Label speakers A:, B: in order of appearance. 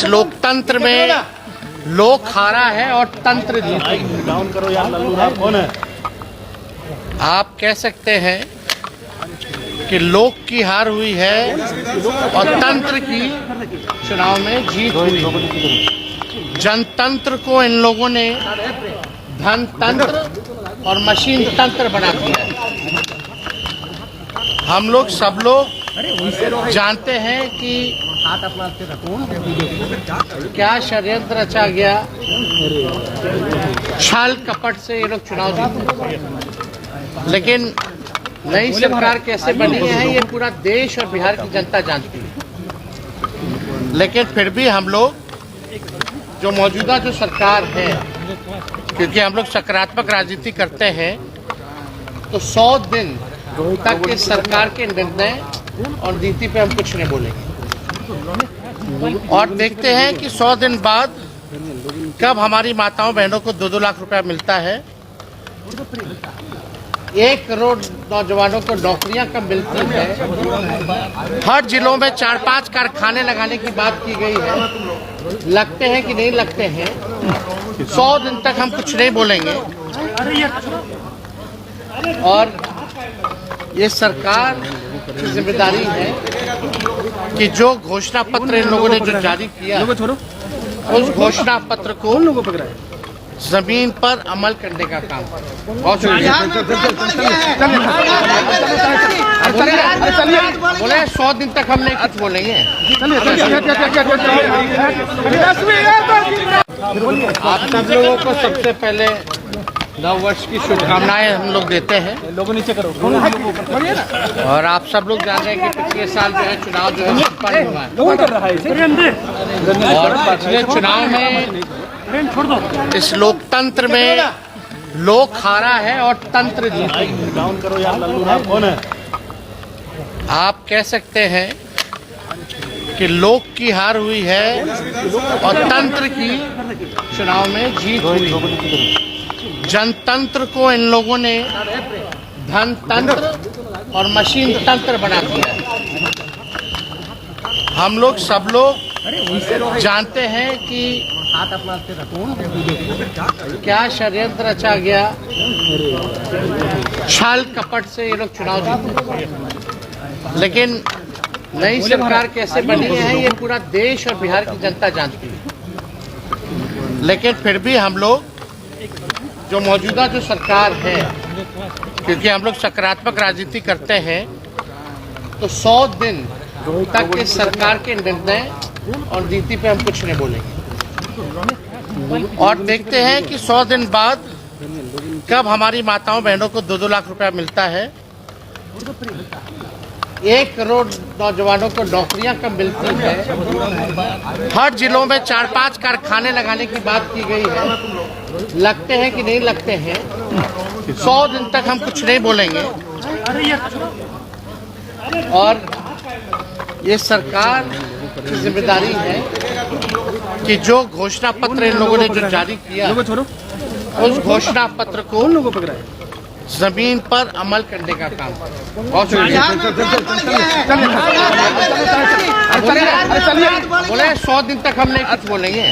A: लोकतंत्र में लोक हारा है और तंत्र जीते।
B: डाउन करो यार, लल्लू साहब कौन है?
A: आप कह सकते हैं कि लोक की हार हुई है और तंत्र की चुनाव में जीत हुई। जनतंत्र को इन लोगों ने धनतंत्र और मशीन तंत्र बना दिया है। हम लोग सब लोग जानते हैं कि क्या षड्यंत्र रचा गया, छल कपट से ये लोग चुनाव जीते। लेकिन नई सरकार कैसे बनी है ये पूरा देश और बिहार की जनता जानती है। लेकिन फिर भी हम लोग जो मौजूदा जो सरकार है, क्योंकि हम लोग सकारात्मक राजनीति करते हैं, तो 100 दिन तक इस सरकार के निर्णय और नीति पे हम कुछ नहीं बोलेंगे। और देखते हैं कि 100 दिन बाद कब हमारी माताओं बहनों को 2-2 लाख रुपया मिलता है, 1 करोड़ नौजवानों को नौकरियां कब मिलती है, हर जिलों में 4-5 कारखाने लगाने की बात की गई है। लगते हैं कि नहीं लगते हैं, 100 दिन तक हम कुछ नहीं बोलेंगे। और ये सरकार की जिम्मेदारी है कि जो घोषणा पत्र इन लोगों ने जो जारी किया, उस घोषणा पत्र को जमीन पर अमल करने का काम करें। बहुत शुक्रिया। बोले 100 दिन तक हम नहीं कुछ बोलेंगे। आप सब लोगों को सबसे पहले नव वर्ष की शुभकामनाएं हम लोग देते हैं।
B: लोगों नीचे करो।
A: और आप सब लोग जान रहे हैं कि पिछले साल जो है चुनाव जो है संपन्न हुआ है। और पिछले चुनाव में इस लोकतंत्र में लोक हारा है और तंत्र जीते।
B: डाउन करो यार, लल्लू साहब कौन है?
A: आप कह सकते हैं कि लोक की हार हुई है और तंत्र की चुनाव में जीत हुई। जनतंत्र को इन लोगों ने धनतंत्र और मशीन तंत्र बना दिया है। हम लोग सब लोग जानते हैं कि क्या षड्यंत्र रचा गया, छल कपट से ये लोग चुनाव जीते। लेकिन नई सरकार कैसे बनी है ये पूरा देश और बिहार की जनता जानती है। लेकिन फिर भी हम लोग जो मौजूदा जो सरकार है, क्योंकि हम लोग सकारात्मक राजनीति करते हैं, तो 100 दिन तक इस सरकार के निर्णय और नीति पे हम कुछ नहीं बोलेंगे। और देखते हैं कि 100 दिन बाद कब हमारी माताओं बहनों को 2-2 लाख रुपया मिलता है, 1 करोड़ नौजवानों को नौकरियां कब मिलती है, हर जिलों में 4-5 कारखाने लगाने की बात की गई है। लगते हैं कि नहीं लगते हैं, 100 दिन तक हम कुछ नहीं बोलेंगे। और ये सरकार की जिम्मेदारी है कि जो घोषणा पत्र इन लोगों ने जो जारी किया, उस घोषणा पत्र को जमीन पर अमल करने का काम करें। बहुत शुक्रिया। बोले 100 दिन तक हम नहीं कुछ बोलेंगे।